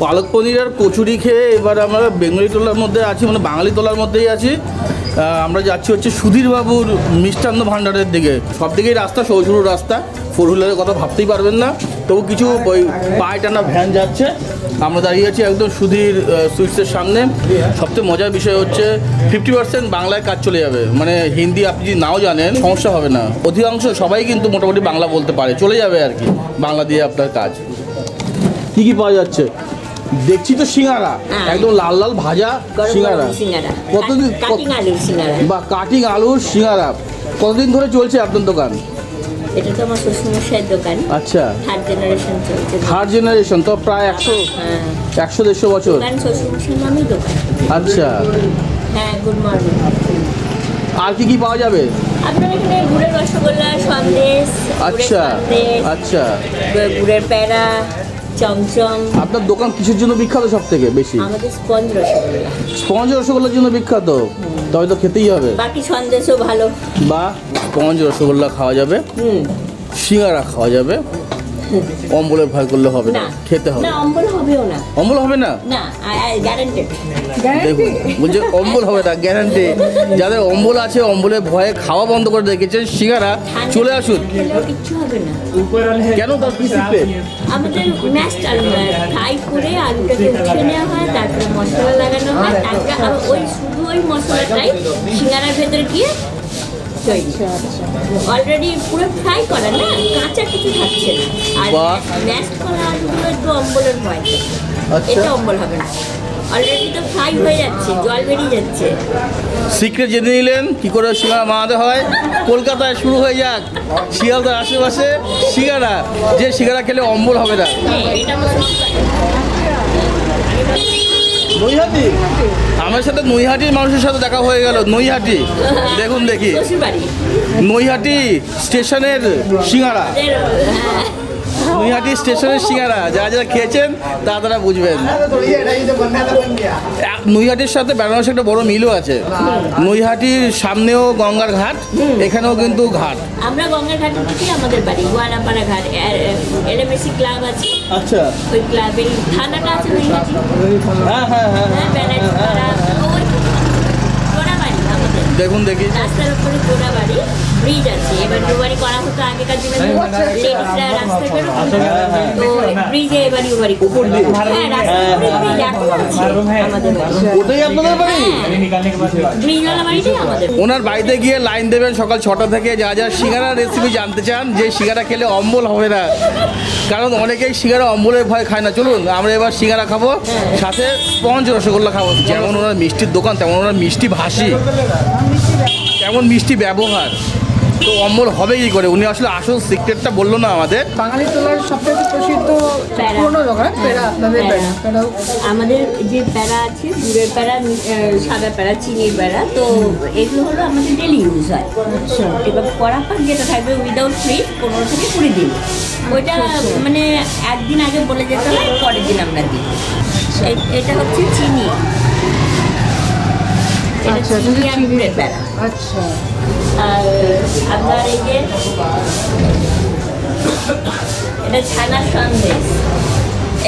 পালক পনির আর কচুরি খেয়ে এবার আমরা বেঙ্গলি টোলার মধ্যে আছি, মানে বাঙালি টোলার মধ্যেই আছি। আমরা যাচ্ছি হচ্ছে সুধীরবাবুর মিষ্টান্ন ভাণ্ডারের দিকে। সব দিকেই রাস্তা, সরু সরু রাস্তা, ফোর হুইলারের কথা ভাবতেই পারবেন না। তবু কিছু ওই পায়ে টানা ভ্যান যাচ্ছে। আমরা দাঁড়িয়ে আছি একদম সুধীর সুইটসের সামনে। সবচেয়ে মজার বিষয় হচ্ছে 50% বাংলায় কাজ চলে যাবে, মানে হিন্দি আপনি যদি নাও জানেন সমস্যা হবে না। অধিকাংশ সবাই কিন্তু মোটামুটি বাংলা বলতে পারে, চলে যাবে আর কি বাংলা দিয়ে আপনার কাজ। কী কী পাওয়া যাচ্ছে দেখছি তো? সিঙ্গারা, একদম লাল লাল ভাজা সিঙ্গারা। কতদিন? বা কাটিং আলুর সিঙ্গারা। কতদিন ধরে চলছে আপনার দোকান? এটা তো আমার শ্বশুরমশাইয়ের দোকান। আচ্ছা, থার্ড জেনারেশন চলছে। থার্ড জেনারেশন তো প্রায় 100-150 বছর। শ্বশুরমশাইয়ের নামই দোকান। আচ্ছা, হ্যাঁ, গুড মর্নিং। আর কি কি পাওয়া যাবে আপনার এখানে? গুড়ের রসগোল্লা, সন্দেশ। আচ্ছা আচ্ছা, গুড়ের প্যাড়া, চমচম। আপনার দোকান কিসের জন্য বিখ্যাত সব থেকে বেশি? আমাদের স্পঞ্জ রসগোল্লা। স্পঞ্জ রসগোল্লার জন্য বিখ্যাত, তবে তো খেতেই হবে। বাকি সন্দেশও ভালো। বা স্পঞ্জ রসগোল্লা খাওয়া যাবে, সিঙ্গারা খাওয়া যাবে। অম্বলের ভয় করলে হবে না, খেতে হবে। না, অম্বল হবেও না। অম্বল হবে না? না, গ্যারান্টেড। দেখুন বলছে অম্বল হবে না, গ্যারান্টি। যাদের অম্বল আছে, অম্বলের ভয়ে খাওয়া বন্ধ করে রেখেছেন, সিঙ্গারা চলে আসুন। কিচ্ছু হবে না। কেন? তার কি সিক্রেট? আমাদের ম্যাশড আলু ফ্রাই করে আলুটাকে উঠিয়ে নেওয়া হয়, তারপরে মশলা লাগানো হয়, তারপরে ওই শুধু ওই মশলাটাই সিঙ্গারার ভেতরে গিয়ে অলরেডি পুরো ফ্রাই করা, না কাঁচা কিছু থাকছে না। আর ম্যাশড করা আলুগুলো একটু অম্বলের ভয়, এটা অম্বল হবে না। অলরেডি তো ফ্রাই হয়ে যাচ্ছে, জল বেরিয়ে যাচ্ছে। সিক্রেট জেনে নিলেন কি করে সিঙ্গারা বানাতে হয়। কলকাতায় শুরু হয়ে যাক, শিয়ালদার আশেপাশে সিঙ্গারা, যে সিঙ্গারা খেলে অম্বল হবে না। নৈহাটি, আমার সাথে নৈহাটির মানুষের সাথে দেখা হয়ে গেল। নৈহাটি দেখুন, দেখি নৈহাটি স্টেশনের সিঙ্গারা। নৈহাটি স্টেশনের সিঙ্গারা যারা যারা খেয়েছেন তারা বুঝবেন। নৈহাটির সাথে বেনারসের একটা বড় মিলও আছে। নৈহাটির সামনেও গঙ্গার ঘাট, এখানেও কিন্তু ঘাট। আমরা গঙ্গার ঘাটের দিকেই আমাদের বাড়ি, গোয়ালাপাড়া ঘাট। এলএমএসি ক্লাব আছে। আচ্ছা, ওই ক্লাবের থানাটা আছে নৈহাটি। হ্যাঁ হ্যাঁ হ্যাঁ, দেখুন দেখি রাস্তার উপরে গোড়া বাড়ি, ব্রিজ আছে। এবার দুবারই করা হতো আগেকার দিনে, লেডিসরা রাস্তায় বেরোতো, তো ব্রিজে এবারই ওবারই উপর দিয়ে। হ্যাঁ, রাস্তার উপরে ব্রিজ এখন আছে আমাদের বাড়ি। ওটাই আপনাদের বাড়ি? ব্রিজওয়ালা বাড়িটাই আমাদের। ওনার বাড়িতে গিয়ে লাইন দেবেন সকাল 6টা থেকে। যা যা সিঙ্গারা রেসিপি জানতে চান, যে সিঙ্গারা খেলে অম্বল হবে না, কারণ অনেকেই সিঙ্গারা অম্বলের ভয় খায় না। চলুন আমরা এবার সিঙ্গারা খাবো, সাথে স্পঞ্জ রসগোল্লা খাবো। যেমন ওনার মিষ্টির দোকান, তেমন ওনার মিষ্টি ভাষী, তেমন মিষ্টি ব্যবহার, তো অম্বল হবে কি করে? উনি আসলে আসল সিক্রেটটা বললো না আমাদের। বাঙালি তোলার সবথেকে প্রসিদ্ধ পুরনো দোকান প্যারা। আপনাদের আমাদের যে প্যারা আছে, গুড়ের প্যারা, সাদা প্যারা, চিনির প্যারা, তো এগুলো হলো আমাদের ডেলি ইউজ হয়। এবার কড়া পাক যেটা থাকবে উইদাউট ফ্রিজ 15 থেকে 20 দিন, ওইটা মানে একদিন আগে বলে যেতে হয়, পরের দিন আমরা দিই। এটা হচ্ছে চিনি, গুড়ের প্যারা। আচ্ছা, আর আপনার এই যে এটা ছানার সন্দেশ,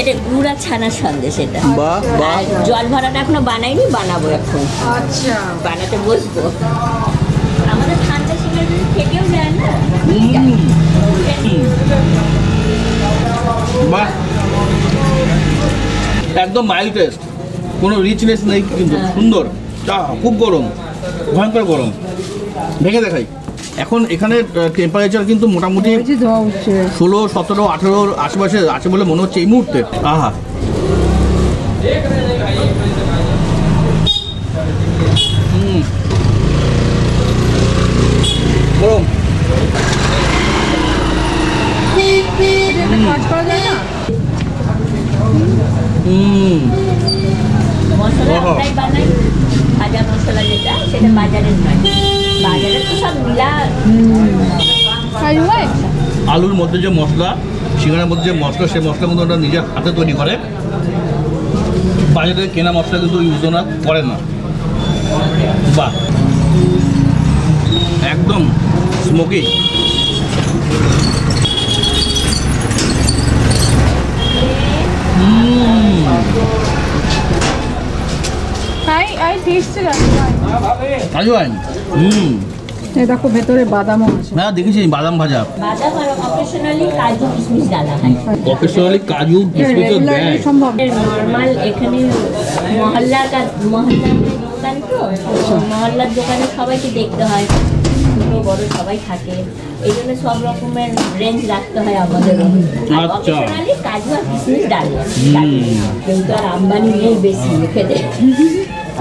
এটা গুড়া ছানার সন্দেশ। এটা জল ভরাটা এখনো বানাইনি, বানাবো এখন। আচ্ছা, বানাতে বসবো। আমাদের ঠান্ডা সিঙ্গারা থেকেও যায় না। একদম মাইল্ড টেস্ট, কোনো রিচনেস নেই, কিন্তু সুন্দর। খুব গরম, ভয়ঙ্কর গরম। ভেঙে দেখাই। এখন এখানে টেম্পারেচার কিন্তু মোটামুটি 16, 17, 18 আশেপাশে আছে বলে মনে হচ্ছে এই মুহূর্তে। আহা, গরম। কাজ করা যায় না। মশলা আমরাই বানাই, ভাজা মশলা যেটা, সেটা বাজারের নয়। বাজারের তো সব মিলা। আলুর মধ্যে যে মশলা, সিঙ্গারার মধ্যে যে মশলা, সেই মশলা কিন্তু ওটা নিজের হাতে তৈরি করে। বাজারে কেনা মশলা কিন্তু ইউজ না করে না। বাহ, একদম স্মোকি। tasted it. কাজু আইন এই দেখো ভেতরে বাদামও আছে। হ্যাঁ দেখেছি বাদাম ভাজা, বাদাম আর অকেশনালি কাজু কিশমিশ ডালা হয়। অকেশনালি কাজু কিশমিশ দেয়। রেগুলারলি সম্ভব। নর্মাল এখানে মহল্লার দোকান তো মহল্লার দোকানে সবাইকে দেখতে হয়, ছোট বড় সবাই থাকে, এই জন্য সব রকমের রেঞ্জ রাখতে হয় আমাদেরও। আচ্ছা। অকেশনালি কাজু আর কিশমিশ ডালা, কিন্তু আর আম্বানি নেই বেশি খেতে।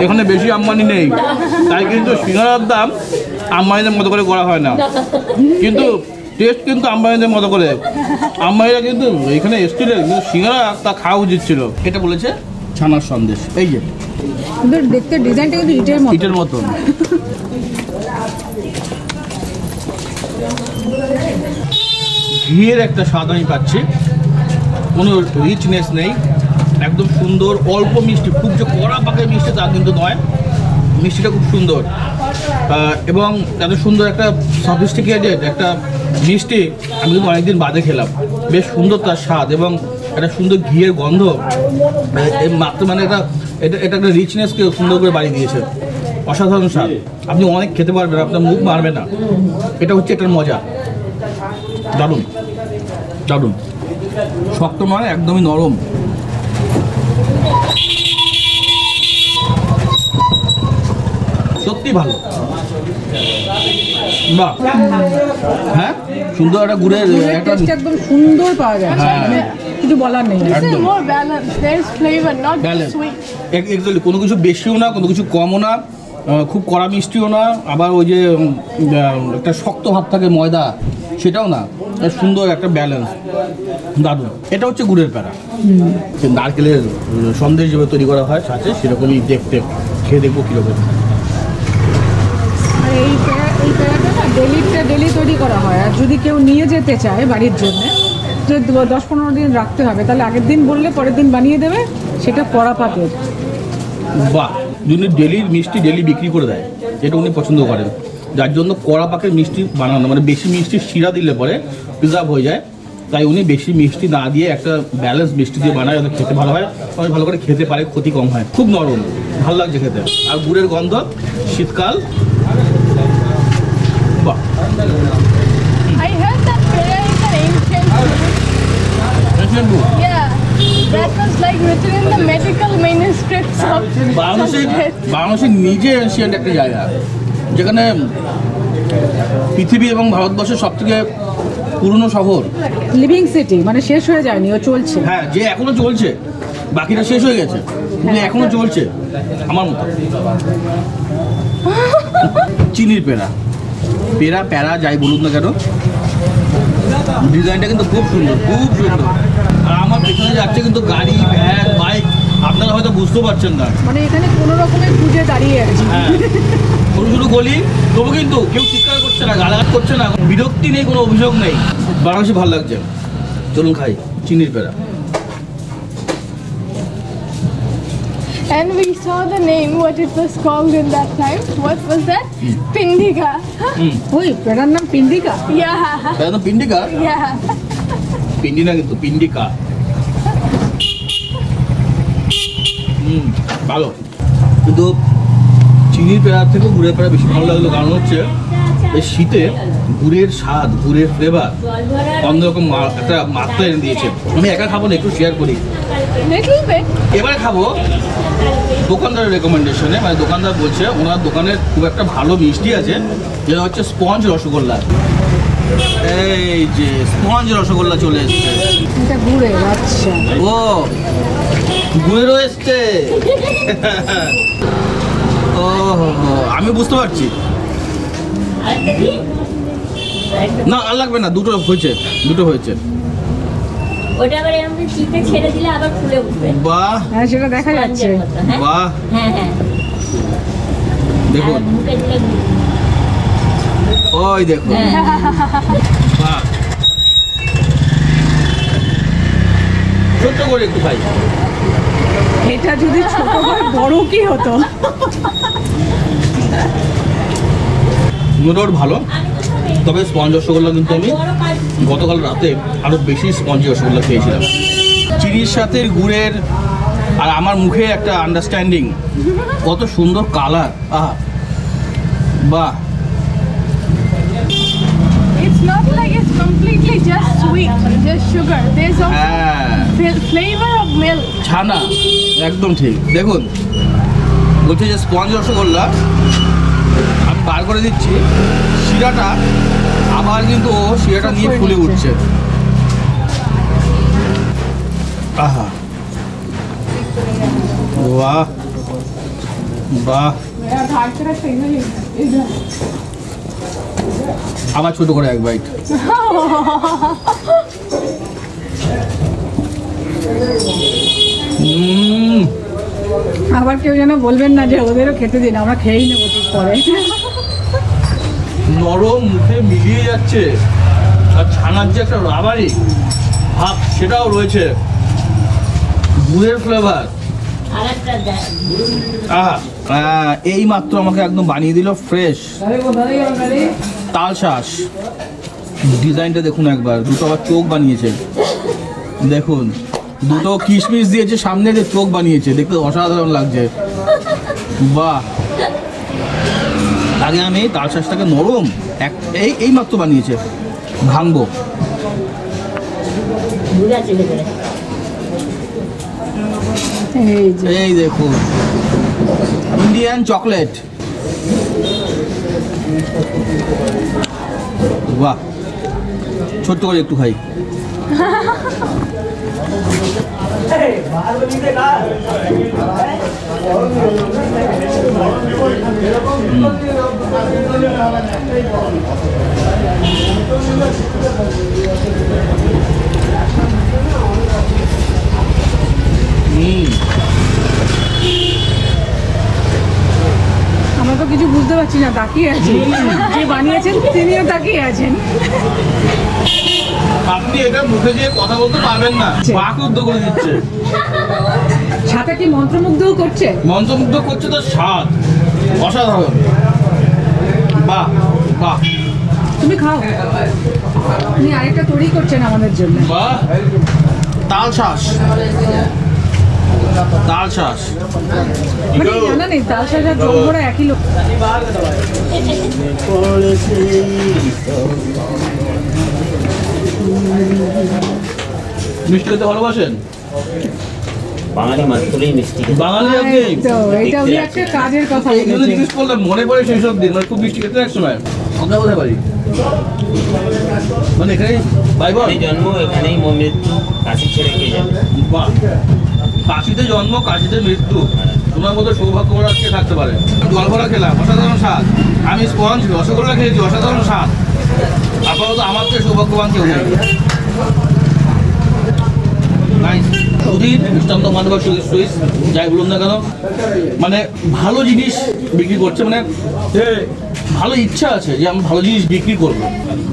এখানে বেশি আম্বানি নেই, তাই কিন্তু সিঙ্গারার দাম আম্বানিদের মতো করে করা হয় না, কিন্তু টেস্ট কিন্তু আম্বানিদের মতো করে। আম্বানিরা কিন্তু এখানে এসেছিল, কিন্তু সিঙ্গারা তা খাওয়া উচিত ছিল। এটা বলেছে ছানার সন্দেশ, এই যে কিন্তু দেখতে ডিজাইনটা কিন্তু ইটের মতো। ইটের মতন। ঘিয়ের একটা স্বাদ আমি পাচ্ছি, কোনো রিচনেস নেই, একদম সুন্দর, অল্প মিষ্টি, খুব যে কড়া পাকের মিষ্টি তা কিন্তু নয়, মিষ্টিটা খুব সুন্দর। এবং এত সুন্দর একটা সফিস্টিকেটেড একটা মিষ্টি আমি কিন্তু অনেকদিন বাদে খেলাম, বেশ সুন্দর তার স্বাদ এবং একটা সুন্দর ঘিয়ের গন্ধ, মাত্র মানে এটা এটা এটা একটা রিচনেসকে সুন্দর করে বাড়িয়ে দিয়েছে, অসাধারণ স্বাদ। আপনি অনেক খেতে পারবেন, আপনার মুখ মারবে না, এটা হচ্ছে এটার মজা। দারুণ দারুণ, শক্ত নয়, একদমই নরম। সত্যি ভালো, বাহ। হ্যাঁ সুন্দর একটা গুড়ের একটা টেস্ট একদম সুন্দর পাওয়া যায়, হ্যাঁ। মানে কিছু বলার নেই। This is Random. more balanced. There's flavor, not balance, just sweet. Exactly, কোনো কিছু বেশিও না, কোনো কিছু কমও না, খুব কড়া মিষ্টিও না, আবার ওই যে একটা শক্ত ভাব থাকে ময়দা সেটাও না, সুন্দর একটা ব্যালেন্স, দারুণ। এটা হচ্ছে গুড়ের প্যাড়া, নারকেলের সন্দেশ যেভাবে তৈরি করা হয় সাথে সেরকমই দেখতে, খেয়ে দেখবো কীরকম। আর এই প্যারাটা না ডেলি তৈরি করা হয়, আর যদি কেউ নিয়ে যেতে চায় বাড়ির জন্য, যে 10-15 দিন রাখতে হবে, তাহলে আগের দিন বললে পরের দিন বানিয়ে দেবে, সেটা কড়া পাকের। বাহ, উনি ডেলির মিষ্টি ডেলি বিক্রি করে দেয়, এটা উনি পছন্দ করেন, যার জন্য কড়া পাকের মিষ্টি বানানো, মানে বেশি মিষ্টি শিরা দিলে পরে প্রিজার্ভ হয়ে যায়, তাই উনি বেশি মিষ্টি না দিয়ে একটা ব্যালেন্স মিষ্টি দিয়ে বানায়, যাতে খেতে ভালো হয়, সবাই ভালো করে খেতে পারে, ক্ষতি কম হয়, খুব নরম, ভালো লাগছে খেতে, আর গুড়ের গন্ধ, শীতকাল, বাহ। I heard that Pera is an ancient food. Yeah. That was like written in the medical manuscripts of বাংলাদেশের নিজে এশিয়ান একটা জায়গা, যেখানে পৃথিবী এবং ভারতবর্ষের সব থেকে পুরনো শহর, লিভিং সিটি, মানে শেষ হয়ে যায়নি, ও চলছে। হ্যাঁ, যে এখনো চলছে, বাকিটা শেষ হয়ে গেছে, কিন্তু এখনো চলছে আমার মতো। চিনির পেড়া, পেড়া প্যাড়া যাই বলুন না কেন, ডিজাইনটা কিন্তু খুব সুন্দর, খুব সুন্দর। আর আমার পেছনে যাচ্ছে কিন্তু গাড়ি, ভ্যান, বাইক, আপনারা হয়তো বুঝতে পারছেন না, মানে এখানে কোনো রকমের খুঁজে দাঁড়িয়ে আছে। হ্যাঁ, ছোটো ছোটো গলি, তবু কিন্তু কেউ চিৎকার করছে না, গালাগাল করছে না, বিরক্তি নেই, কোনো অভিযোগ নেই, বাংলাদেশে ভালো লাগছে। চলুন খাই চিনির পেড়া। and we saw the name, what it was called in that time. What was that? Pindika. ওই পেড়ার নাম পিন্ডিকা। Yeah. পেড়া তো পিন্ডিকা, Yeah. পিন্ডি না কিন্তু পিন্ডিকা। ভালো, কিন্তু চিনির পেড়ার থেকে গুড়ের পেড়া বেশি ভালো লাগলো, কারণ হচ্ছে এই শীতে গুড়ের স্বাদ, গুড়ের ফ্লেভার অন্যরকম একটা মাত্রা এনে দিয়েছে। আমি একা খাবো না, একটু শেয়ার করি। Little bit. এবারে খাবো দোকানদারের রেকমেন্ডেশনে, মানে দোকানদার বলছে ওনার দোকানের খুব একটা ভালো মিষ্টি আছে, যেটা হচ্ছে স্পঞ্জ রসগোল্লা। এই যে স্পঞ্জ রসগোল্লা চলে এসছে, এটা গুড়ের, আচ্ছা। ও গুড়েরও এসছে। ও আমি বুঝতে পারছি, আরেকটা দিই? আরেকটা না আর লাগবে না, দুটো হয়েছে, দুটো হয়েছে। ওটা আবার এরকম চিপে ছেড়ে দিলে আবার ফুলে উঠবে। বাহ হ্যাঁ, সেটা দেখা যাচ্ছে। স্পঞ্জের মতো, হ্যাঁ? বাহ, হ্যাঁ হ্যাঁ। দেখুন, আর মুখে দিলে ওই দেখুন, হ্যাঁ। বাহ, ছোট্ট করে একটু খাই। এটা যদি ছোট হয় বড় কি হতো? মোটামুটি ভালো, তবে স্পঞ্জ রসগোল্লা কিন্তু আমি গতকাল রাতে আরও বেশি স্পঞ্জ রসগোল্লা খেয়েছিলাম। চিনির সাথে গুড়ের আর আমার মুখে একটা আন্ডারস্ট্যান্ডিং, কত সুন্দর কালার, আহা বাহ। It's not like it's completely just sweet, just sugar. There's also হ্যাঁ flavor of milk. ছানা, একদম ঠিক। দেখুন বলছে যে স্পঞ্জ রসগোল্লা, আমি বার করে দিচ্ছি শিরাটা, আবার কিন্তু ও শিরাটা নিয়ে ফুলে উঠছে। আহা বাহ বাহ। আবার ছোট করে এক বাইট। আবার কেউ যেন বলবেন না যে ওদেরও খেতে দিন, আমরা খেয়েই নেবো ঠিক পরে। নরম, মুখে মিলিয়ে যাচ্ছে, আর ছানার যে একটা রাবারি ভাব সেটাও রয়েছে, গুড়ের ফ্লেভার। আহা, এই মাত্র আমাকে একদম বানিয়ে দিল ফ্রেশ তালশাঁস। ডিজাইনটা দেখুন একবার, দুটো আবার চোখ বানিয়েছে, দেখুন দুটো কিশমিশ দিয়েছে, সামনে যে চোখ বানিয়েছে, দেখতে অসাধারণ লাগছে, বাহ। আগে আমি তালশাঁসটাকে নরম এই মাত্র বানিয়েছে, ভাঙবো। এই দেখুন ইন্ডিয়ান চকলেট, বাহ। ছোট্ট করে একটু খাই। আমরা তো কিছু বুঝতে পারছি না, তাকিয়ে আছি, যে বানিয়েছেন তিনিও তাকিয়ে আছেন। আপনি এটা মুখে দিয়ে কথা বলতে পারবেন না, বাকরুদ্ধ করে দিচ্ছে, সাথে কি মন্ত্রমুগ্ধও করছে? মন্ত্রমুগ্ধ করছে, তো স্বাদ অসাধারণ, বাহ বাহ। তুমি খাও, তুমি আরেকটা তৈরি করছেন আমাদের জন্য। বাহ, তালশাঁস, তালশাঁস মানে জানা নেই তালশাঁস আর জল ভরা একই লোক। মিষ্টি খেতে ভালোবাসেন? বাঙালি মাত্রই মিষ্টি খেতে। বাঙালি আপনি? তো এটা উনি একটা কাজের কথা এইগুলো বলেছেন। জিজ্ঞেস করলাম, মনে পড়ে সেই সব দিন, মানে খুব মিষ্টি খেতে এক সময়। আমরা কোথায় পারি, মানে এখানেই বাইবল এখানেই জন্ম, এখানেই মৃত্যু, কাশি ছেড়ে কে যাবে? বাহ, কাশিতে জন্ম কাশিতে মৃত্যু, তোমার মতো সৌভাগ্যবান আজকে থাকতে পারে। জল ভরা খেলাম, অসাধারণ স্বাদ। আমি স্পঞ্জ রসগোল্লা খেয়েছি, অসাধারণ স্বাদ। আপাতত আমার থেকে সৌভাগ্যবান কেউ নেই। সুধীর মিষ্টান্ন ভান্ডার বা সুইস যাই বলুন না কেন, মানে ভালো জিনিস বিক্রি করছে, মানে ভালো ইচ্ছা আছে যে আমি ভালো জিনিস বিক্রি করবো,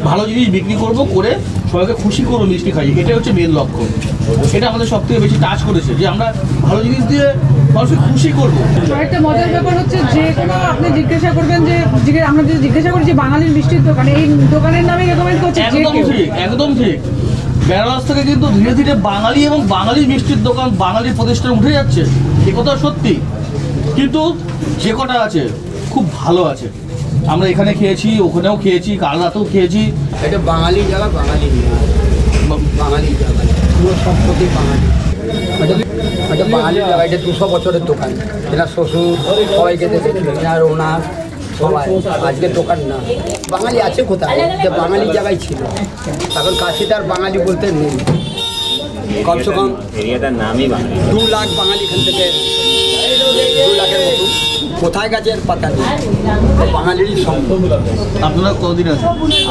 ভালো জিনিস বিক্রি করবো, করে সবাইকে খুশি করবো, মিষ্টি খাই, এটা হচ্ছে মেন লক্ষ্য। এটা আমাদের সব থেকে বেশি টাচ করেছে, যে আমরা ভালো জিনিস দিয়ে মানুষকে খুশি করবো। একটা মজার ব্যাপার হচ্ছে, যে কোনো আপনি জিজ্ঞাসা করবেন যে আমরা যদি জিজ্ঞাসা করি যে বাঙালির মিষ্টির দোকান, এই দোকানের নামে রেকমেন্ড করছে যে একদম কেউ। ঠিক, একদম ঠিক। বেনারস থেকে কিন্তু ধীরে ধীরে বাঙালি এবং বাঙালি মিষ্টির দোকান, বাঙালির প্রতিষ্ঠান উঠে যাচ্ছে, এ কথা সত্যি। কিন্তু যে কটা আছে খুব ভালো আছে। আমরা এখানে খেয়েছি, ওখানেও খেয়েছি, কাল রাতেও খেয়েছি। এটা বাঙালি জায়গা, বাঙালি বাঙালি জায়গা, পুরো সম্পত্তি বাঙালি। এটা বাঙালি জায়গা, এটা 200 বছরের দোকান। এনার শ্বশুর সবাইকে দেখেছিল, এনার ওনার সবাই। আজকের দোকান না, বাঙালি আছে কোথায়? এটা বাঙালি জায়গায় ছিল, এখন কাশিতে আর বাঙালি বলতে নেই। কমসে কম এরিয়াটার নামই বাঙালি। 2 লাখ বাঙালি এখান থেকে, 2 লাখের মতো কোথায় গেছে এর পাতা নেই। বাঙালিরই সম্পদ। আপনারা কতদিন আছে?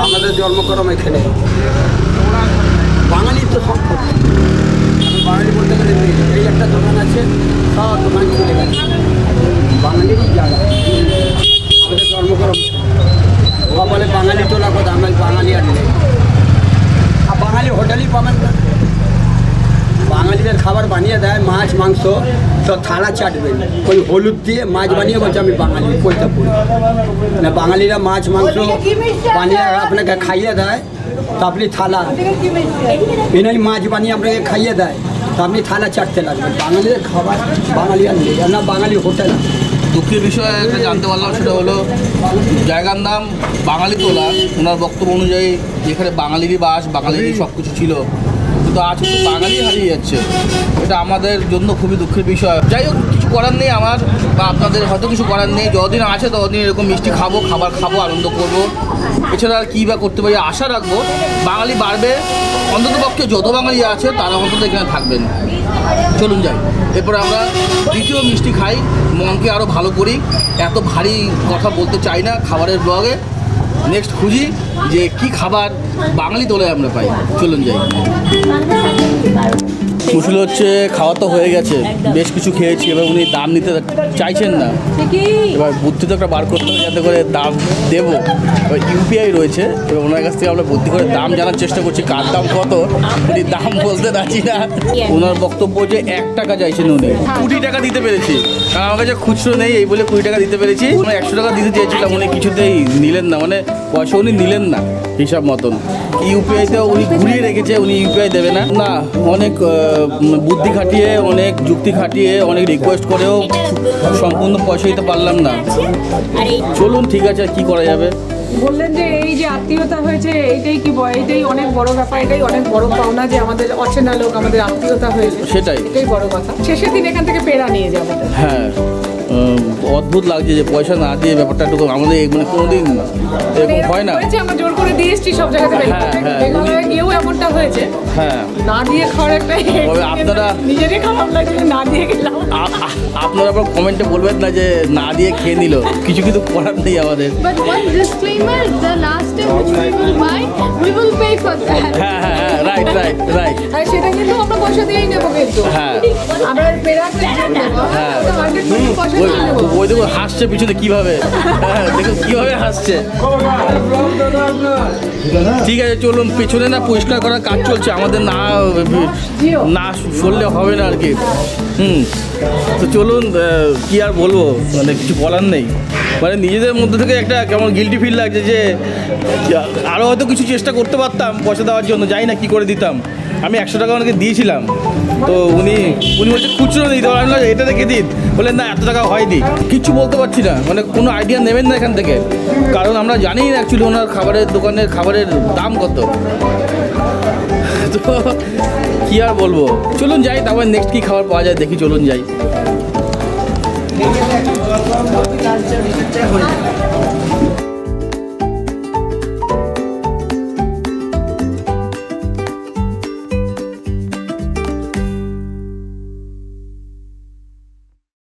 আমাদের জন্মকরম এখানে, বাঙালির তো সম্পদ। বাঙালি বলতে গেলে নেই। এই একটা দোকান আছে, সব দোকান চলে গেছে, বাঙালিরই জায়গা। আমাদের জন্মকরম, ওরা বলে বাঙালি তোলা কথা, আমরা বাঙালি আর নেই। আর বাঙালি হোটেলই পাবেন না। বাঙালিদের খাবার বানিয়ে দেয়, মাছ মাংস, তো থালা চাটবেন ওই হলুদ দিয়ে মাছ বানিয়ে, বলছে আমি বাঙালি, কইতে পড়ি না। বাঙালিরা মাছ মাংস বানিয়ে আপনাকে খাইয়ে দেয়, তো আপনি থালা, এনাই মাছ বানিয়ে আপনাকে খাইয়ে দেয়, তা আপনি থানা চারটে লাগবে, বাঙালিদের খাবার বাঙালি আর নেই, আর না বাঙালি হোটেল আছে। দুঃখের বিষয়ে একটা জানতে পারলাম, সেটা হলো জায়গার নাম বাঙালি তোলা। ওনার বক্তব্য অনুযায়ী যেখানে বাঙালিরই বাস, বাঙালিরই সব কিছু ছিল, কিন্তু আজ কিন্তু বাঙালি হারিয়ে যাচ্ছে। এটা আমাদের জন্য খুবই দুঃখের বিষয়। যাই হোক, কিছু করার নেই আমার বা আপনাদের হয়তো কিছু করার নেই। যতদিন আছে ততদিন এরকম মিষ্টি খাবো, খাবার খাবো, আনন্দ করবো। এছাড়া আর কী বা করতে পারি, আশা রাখবো বাঙালি বাড়বে, অন্ততপক্ষে যত বাঙালি আছে তারা অন্তত এখানে থাকবেন। চলুন যাই, এরপরে আমরা দ্বিতীয় মিষ্টি খাই, মনকে আরও ভালো করি। এত ভারী কথা বলতে চাই না খাবারের ব্লগে। নেক্সট খুঁজি যে কি খাবার বাঙালি তোলায় আমরা পাই। চলুন যাই। মুশকিল হচ্ছে খাওয়া তো হয়ে গেছে, বেশ কিছু খেয়েছি, এবার উনি দাম নিতে চাইছেন না। এবার বুদ্ধি তো একটা বার করতে হবে যাতে করে দাম দেবো। এবার ইউপিআই রয়েছে, এবার ওনার কাছ থেকে আমরা বুদ্ধি করে দাম জানার চেষ্টা করছি, কার দাম কত। উনি দাম বলতে পারছি না। ওনার বক্তব্য যে 1 টাকা চাইছেন উনি, 20 টাকা দিতে পেরেছি, কারণ আমার কাছে খুচরো নেই, এই বলে 20 টাকা দিতে পেরেছি। মানে 100 টাকা দিতে চেয়েছিলাম, উনি কিছুতেই নিলেন না, মানে পয়সা উনি নিলেন না হিসাব মতন। ইউপিআইতে উনি ঘুরিয়ে রেখেছে, উনি ইউপিআই দেবে না। না, অনেক বুদ্ধি খাটিয়ে, অনেক যুক্তি খাটিয়ে, অনেক রিকোয়েস্ট করেও সম্পূর্ণ পয়সা দিতে পারলাম না। চলুন, ঠিক আছে, আর কি করা যাবে। বললেন যে এই যে আত্মীয়তা হয়েছে, এইটাই কি এইটাই অনেক বড় ব্যাপার, এটাই অনেক বড় পাওনা যে আমাদের অচেনা লোক আমাদের আত্মীয়তা হয়েছে, সেটাই এটাই বড় কথা। শেষের দিন এখান থেকে পেড়া নিয়ে যাবো। হ্যাঁ, অদ্ভুত লাগছে যে পয়সা না দিয়ে ব্যাপারটা একটু আমাদের মানে কোনোদিন এরকম হয় না। আমরা জোর করে দিয়ে এসছি সব জায়গাতে, গিয়েও এমনটা হয়েছে। হ্যাঁ, না দিয়ে খাওয়ার একটা আপনারা নিজেরই খারাপ লাগছে, না দিয়ে গেলাম। আপনারা আবার কমেন্টে বলবেন না যে না দিয়ে খেয়ে নিল, কিছু কিন্তু করার নেই আমাদের। But one disclaimer, the last time which we will buy, we will pay for that. হ্যাঁ হ্যাঁ হ্যাঁ, রাইট রাইট রাইট। আর সেটা কিন্তু আমরা পয়সা দিয়েই নেবো, কিন্তু হ্যাঁ আমরা পেড়াতে নেবো, হ্যাঁ, পয়সা দিয়ে নেবো। ওই দেখুন হাসছে পিছনে কিভাবে, হ্যাঁ দেখুন কিভাবে হাসছে। ঠিক আছে, চলুন, পেছনে না পরিষ্কার করার কাজ চলছে আমাদের, না না সরলে হবে না আর কি। তো চলুন, কি আর বলবো, মানে কিছু বলার নেই। মানে নিজেদের মধ্যে থেকে একটা কেমন গিল্টি ফিল লাগছে যে আরও হয়তো কিছু চেষ্টা করতে পারতাম পয়সা দেওয়ার জন্য, জানি না কী করে দিতাম। আমি 100 টাকা ওনাকে দিয়েছিলাম, তো উনি বলছে খুচরো দিতে, আমি বললাম এটা রেখে দিন, বললেন না এত টাকা হয়নি। কিচ্ছু বলতে পারছি না, মানে কোনো আইডিয়া নেবেন না এখান থেকে, কারণ আমরা জানি না অ্যাকচুয়ালি ওনার খাবারের দোকানের খাবারের দাম কত। তো কী আর বলবো, চলুন যাই, তারপর নেক্সট কী খাবার পাওয়া যায় দেখি। চলুন যাই।